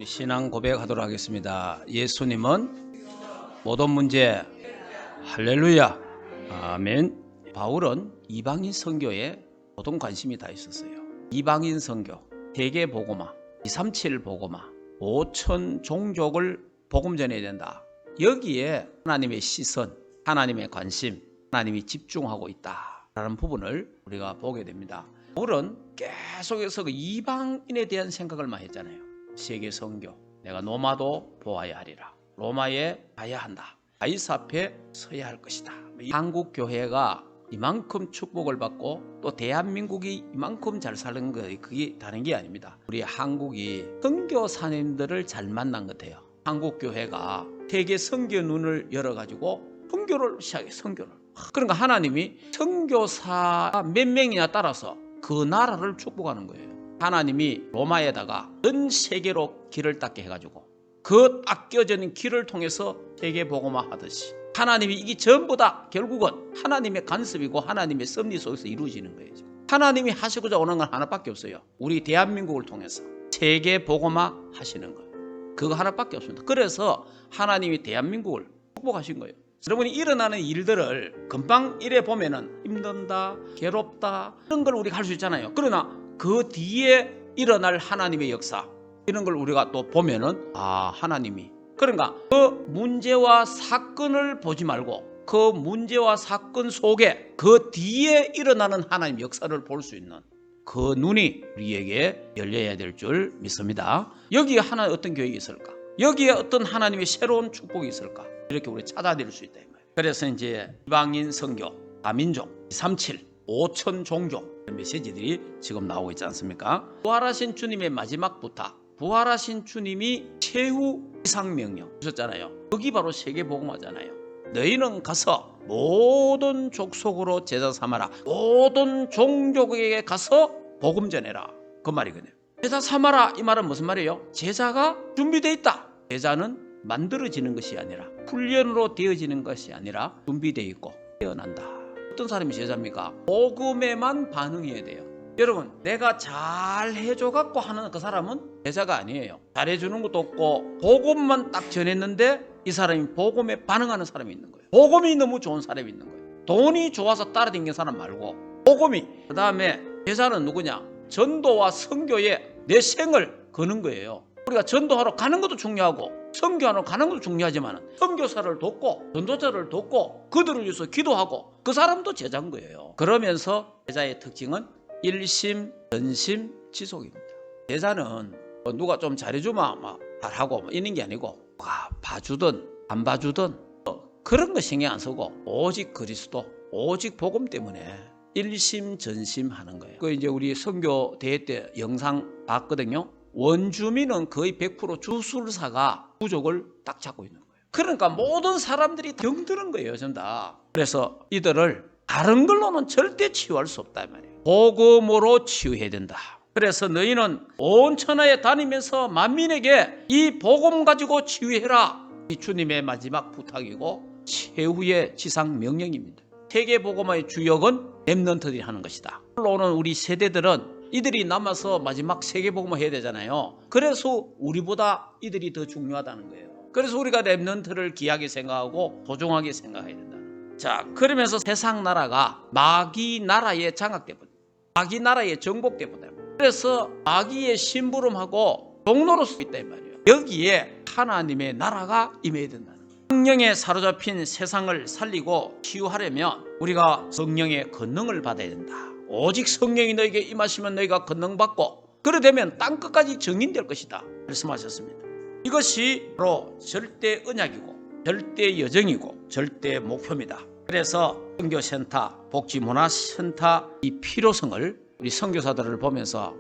신앙 고백하도록 하겠습니다. 예수님은 모든 문제. 할렐루야. 아멘. 바울은 이방인 선교에 모든 관심이 다 있었어요. 이방인 선교, 세계 복음화, 237 복음화, 5천 종족을 복음 전해야 된다. 여기에 하나님의 시선, 하나님의 관심, 하나님이 집중하고 있다라는 부분을 우리가 보게 됩니다. 바울은 계속해서 그 이방인에 대한 생각을 많이 했잖아요. 세계 선교, 내가 로마도 보아야 하리라. 로마에 가야 한다. 가이사 앞에 서야 할 것이다. 한국 교회가 이만큼 축복을 받고 또 대한민국이 이만큼 잘 사는 거 그게 다른 게 아닙니다. 우리 한국이 선교사님들을 잘 만난 것 같아요. 한국 교회가 세계 선교 눈을 열어가지고 선교를 시작해. 선교를. 그러니까 하나님이 선교사 몇 명이나 따라서 그 나라를 축복하는 거예요. 하나님이 로마에다가 전 세계로 길을 닦게 해가지고 그 딱 껴진 길을 통해서 세계 복음화 하듯이 하나님이 이게 전부 다 결국은 하나님의 간섭이고 하나님의 섭리 속에서 이루어지는 거예요. 하나님이 하시고자 오는 건 하나밖에 없어요. 우리 대한민국을 통해서 세계 복음화 하시는 거예요. 그거 하나밖에 없습니다. 그래서 하나님이 대한민국을 축복하신 거예요. 여러분이 일어나는 일들을 금방 이래 보면은 힘든다, 괴롭다 이런 걸 우리가 할 수 있잖아요. 그러나 그 뒤에 일어날 하나님의 역사 이런 걸 우리가 또 보면은 하나님이 그러니까 그 문제와 사건을 보지 말고 그 문제와 사건 속에 그 뒤에 일어나는 하나님 역사를 볼 수 있는 그 눈이 우리에게 열려야 될 줄 믿습니다. 여기에 하나 어떤 계획이 있을까? 여기에 어떤 하나님의 새로운 축복이 있을까? 이렇게 우리 찾아낼 수 있다 이 말이에요. 그래서 이제 이방인 선교, 다민족, 237, 5천 종족 메시지들이 지금 나오고 있지 않습니까? 부활하신 주님의 마지막 부탁, 부활하신 주님이 최후 이상명령 주셨잖아요. 그게 바로 세계복음화잖아요. 너희는 가서 모든 족속으로 제자 삼아라. 모든 종족에게 가서 복음 전해라. 그 말이거든요. 제자 삼아라 이 말은 무슨 말이에요? 제자가 준비되어 있다. 제자는 만들어지는 것이 아니라 훈련으로 되어지는 것이 아니라 준비되어 있고 태어난다. 어떤 사람이 제자입니까? 복음에만 반응해야 돼요. 여러분 내가 잘 해줘갖고 하는 그 사람은 제자가 아니에요. 잘해주는 것도 없고 복음만 딱 전했는데 이 사람이 복음에 반응하는 사람이 있는 거예요. 복음이 너무 좋은 사람이 있는 거예요. 돈이 좋아서 따라다니는 사람 말고 복음이. 그 다음에 제자는 누구냐? 전도와 선교에 내 생을 거는 거예요. 우리가 전도하러 가는 것도 중요하고 선교하러 가는 것도 중요하지만 선교사를 돕고 전도자를 돕고 그들을 위해서 기도하고 그 사람도 제자인 거예요. 그러면서 제자의 특징은 일심, 전심, 지속입니다. 제자는 누가 좀 잘해주면 막 잘하고 이런 게 아니고 봐주든 안 봐주든 그런 거 신경 안 쓰고 오직 그리스도, 오직 복음 때문에 일심, 전심 하는 거예요. 그 이제 우리 선교 대회 때 영상 봤거든요. 원주민은 거의 100% 주술사가 부족을 딱 잡고 있는 거예요. 그러니까 모든 사람들이 병드는 거예요, 전부 다. 그래서 이들을 다른 걸로는 절대 치유할 수 없다 이 말이에요. 복음으로 치유해야 된다. 그래서 너희는 온 천하에 다니면서 만민에게 이 복음 가지고 치유해라. 이 주님의 마지막 부탁이고 최후의 지상 명령입니다. 세계 복음의 주역은 렘넌트들이 하는 것이다. 오는 우리 세대들은 이들이 남아서 마지막 세계복음을 해야 되잖아요. 그래서 우리보다 이들이 더 중요하다는 거예요. 그래서 우리가 렘넌트를 귀하게 생각하고 소중하게 생각해야 된다. 자, 그러면서 세상 나라가 마귀 나라에 장악되거든요. 마귀 나라에 정복되거든요. 그래서 마귀의 심부름하고 종로로서 있다 이 말이에요. 여기에 하나님의 나라가 임해야 된다는 거예요. 성령에 사로잡힌 세상을 살리고 치유하려면 우리가 성령의 권능을 받아야 된다. 오직 성령이 너에게 임하시면 너희가 권능받고 그러되면 땅끝까지 증인될 것이다 말씀하셨습니다. 이것이 바로 절대 언약이고 절대 여정이고 절대 목표입니다. 그래서 선교센터, 복지문화센터 이 필요성을 우리 선교사들을 보면서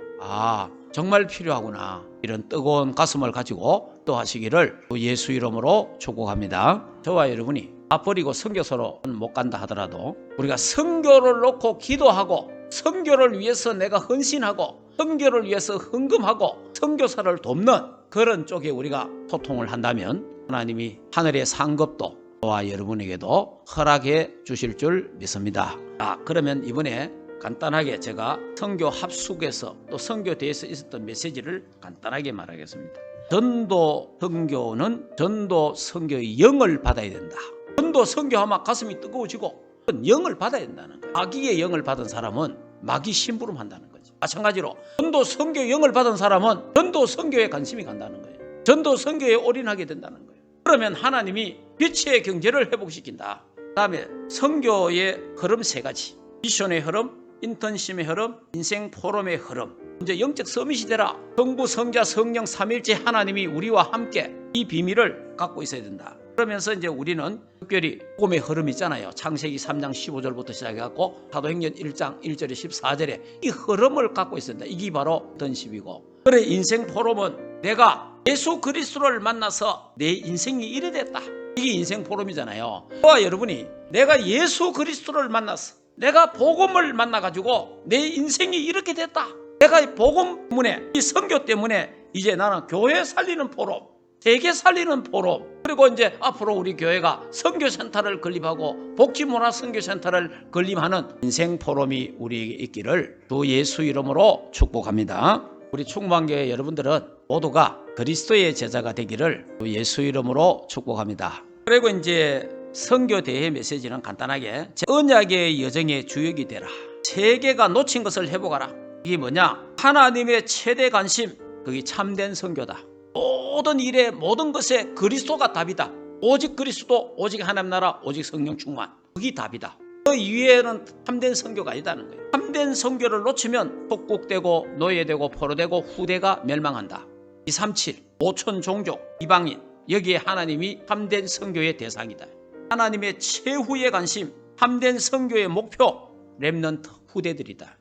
정말 필요하구나 이런 뜨거운 가슴을 가지고 또 하시기를 예수 이름으로 축복합니다. 저와 여러분이 버리고 선교사로 못 간다 하더라도 우리가 선교를 놓고 기도하고 선교를 위해서 내가 헌신하고 선교를 위해서 헌금하고 선교사를 돕는 그런 쪽에 우리가 소통을 한다면 하나님이 하늘의 상급도 저와 여러분에게도 허락해 주실 줄 믿습니다. 그러면 이번에 간단하게 제가 선교 합숙에서 또 선교대회에서 있었던 메시지를 간단하게 말하겠습니다. 전도 선교는 전도 선교의 영을 받아야 된다. 전도 선교하면 가슴이 뜨거워지고 영을 받아야 된다는 거예요. 마귀의 영을 받은 사람은 마귀 심부름 한다는 거죠. 마찬가지로 전도 선교 영을 받은 사람은 전도 선교에 관심이 간다는 거예요. 전도 선교에 올인하게 된다는 거예요. 그러면 하나님이 빛의 경제를 회복시킨다. 그 다음에 선교의 흐름 세 가지. 미션의 흐름, 인턴십의 흐름, 인생 포럼의 흐름. 이제 영적 서밋이 되라. 성부, 성자, 성령 삼일체 하나님이 우리와 함께 이 비밀을 갖고 있어야 된다. 그러면서 이제 우리는 특별히 복음의 흐름이 있잖아요. 창세기 3장 15절부터 시작해갖고 사도행전 1장 1절에 14절에 이 흐름을 갖고 있어야 된다. 이게 바로 인턴십이고. 그래 인생 포럼은 내가 예수 그리스도를 만나서 내 인생이 이래 됐다. 이게 인생 포럼이잖아요. 저와 여러분이 내가 예수 그리스도를 만났어. 내가 복음을 만나가지고 내 인생이 이렇게 됐다. 내가 이 복음 때문에 이 선교 때문에 이제 나는 교회 살리는 포럼, 세계 살리는 포럼, 그리고 이제 앞으로 우리 교회가 선교센터를 건립하고 복지문화 선교센터를 건립하는 인생 포럼이 우리에게 있기를 주 예수 이름으로 축복합니다. 우리 충만교회 여러분들은 모두가 그리스도의 제자가 되기를 주 예수 이름으로 축복합니다. 그리고 이제 선교대회 메시지는 간단하게 언약의 여정의 주역이 되라. 세계가 놓친 것을 회복하라. 이게 뭐냐? 하나님의 최대 관심, 그게 참된 선교다. 모든 일에 모든 것에 그리스도가 답이다. 오직 그리스도, 오직 하나님 나라, 오직 성령 충만. 그게 답이다. 그 이외에는 참된 선교가 아니다는 거예요. 참된 선교를 놓치면 폭국되고 노예되고 포로되고 후대가 멸망한다. 237, 5천 종족, 이방인, 여기에 하나님이 참된 선교의 대상이다. 하나님의 최후의 관심, 참된 선교의 목표, 렘넌트 후대들이다.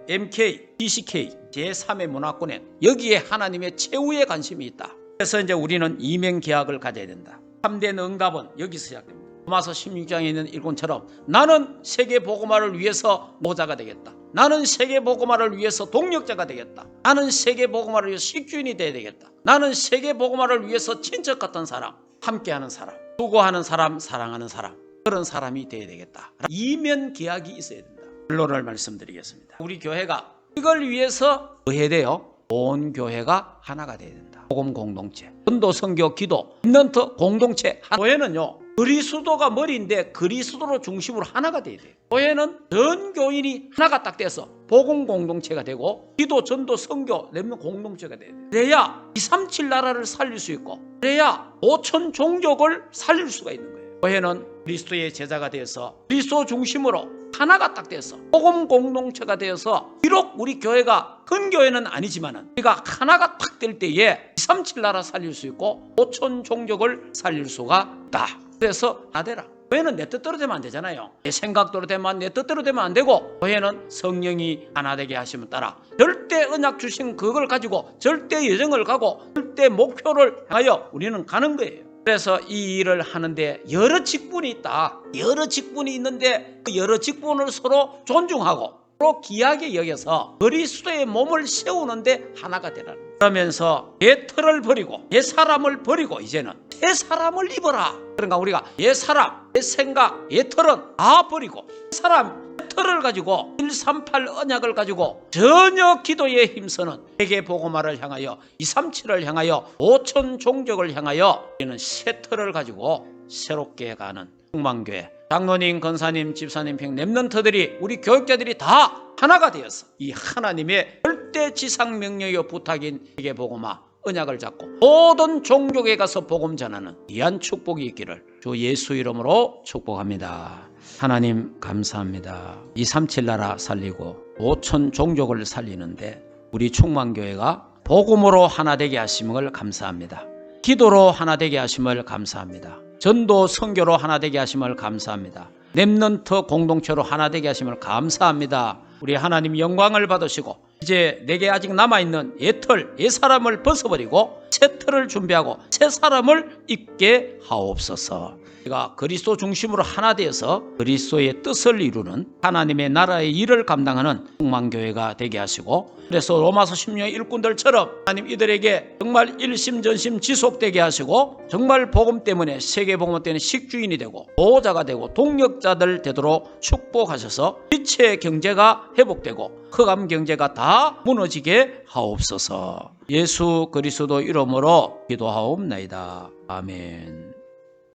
MK, BCK, 제3의 문화권에 여기에 하나님의 최후의 관심이 있다. 그래서 이제 우리는 이명계약을 가져야 된다. 참된 응답은 여기서 시작됩니다. 로마서 16장에 있는 일꾼처럼 나는 세계복음화를 위해서 모자가 되겠다. 나는 세계복음화를 위해서 동력자가 되겠다. 나는 세계복음화를 위해서 식주인이 되어야 되겠다. 나는 세계복음화를 위해서 친척 같은 사람, 함께하는 사람, 수고하는 사람, 사랑하는 사람, 그런 사람이 되어야 되겠다. 이면계약이 있어야 된다. 결론을 말씀드리겠습니다. 우리 교회가 이걸 위해서 뭐 해야 돼요? 온 교회가 하나가 돼야 된다. 복음 공동체, 전도 선교 기도, 렘넌트 공동체. 교회는요, 그리스도가 머리인데 그리스도로 중심으로 하나가 돼야 돼요. 교회는 전 교인이 하나가 딱 돼서 복음 공동체가 되고 기도, 전도, 선교, 렘넌트 공동체가 돼야 돼요. 그래야 237 나라를 살릴 수 있고 그래야 5천 종족을 살릴 수가 있는 거예요. 교회는 그리스도의 제자가 되어서 그리스도 중심으로 하나가 딱 돼서 복음 공동체가 되어서 비록 우리 교회가 큰 교회는 아니지만은 우리가 하나가 딱 될 때에 237 나라 살릴 수 있고 5천 종족을 살릴 수가 있다. 그래서 하되라. 교회는 내 뜻대로 되면 안 되잖아요. 내 생각대로 되면 내 뜻대로 되면 안 되고 교회는 성령이 하나 되게 하시면 따라 절대 언약 주신 그걸 가지고 절대 여정을 가고 절대 목표를 향하여 우리는 가는 거예요. 그래서 이 일을 하는데 여러 직분이 있다. 여러 직분이 있는데 그 여러 직분을 서로 존중하고 서로 귀하게 여겨서 그리스도의 몸을 세우는데 하나가 되라는 거예요. 그러면서 옛 틀을 버리고 옛 사람을 버리고 이제는 새 사람을 입어라. 그러니까 우리가 옛 사람, 옛 생각, 옛 틀은 다 버리고 사람 틀을 가지고 138 언약을 가지고 전혀 기도에 힘쓰는 세계 복음화를 향하여 237을 향하여 5천 종족을 향하여 우리는 새 틀을 가지고 새롭게 가는 충만교회 장로님, 권사님, 집사님, 렘넌트들이 우리 교육자들이 다 하나가 되어서 이 하나님의 절대 지상 명령이요 부탁인 세계 복음화 언약을 잡고 모든 종족에 가서 복음 전하는 귀한 축복이 있기를 주 예수 이름으로 축복합니다. 하나님 감사합니다. 237 나라 살리고 5천 종족을 살리는데 우리 충만교회가 복음으로 하나 되게 하심을 감사합니다. 기도로 하나 되게 하심을 감사합니다. 전도 선교로 하나 되게 하심을 감사합니다. 렘넌트 공동체로 하나 되게 하심을 감사합니다. 우리 하나님 영광을 받으시고 이제 내게 아직 남아있는 옛틀, 옛사람을 벗어버리고 새 틀을 준비하고 새 사람을 입게 하옵소서. 우리가 그리스도 중심으로 하나 되어서 그리스도의 뜻을 이루는 하나님의 나라의 일을 감당하는 충만교회가 되게 하시고, 그래서 로마서 16의 일꾼들처럼 하나님 이들에게 정말 일심전심 지속되게 하시고, 정말 복음 때문에, 세계복음 때문에 식주인이 되고 보호자가 되고 동력자들 되도록 축복하셔서 빛의 경제가 회복되고 흑암 경제가 다 무너지게 하옵소서. 예수 그리스도 이름으로 기도하옵나이다. 아멘.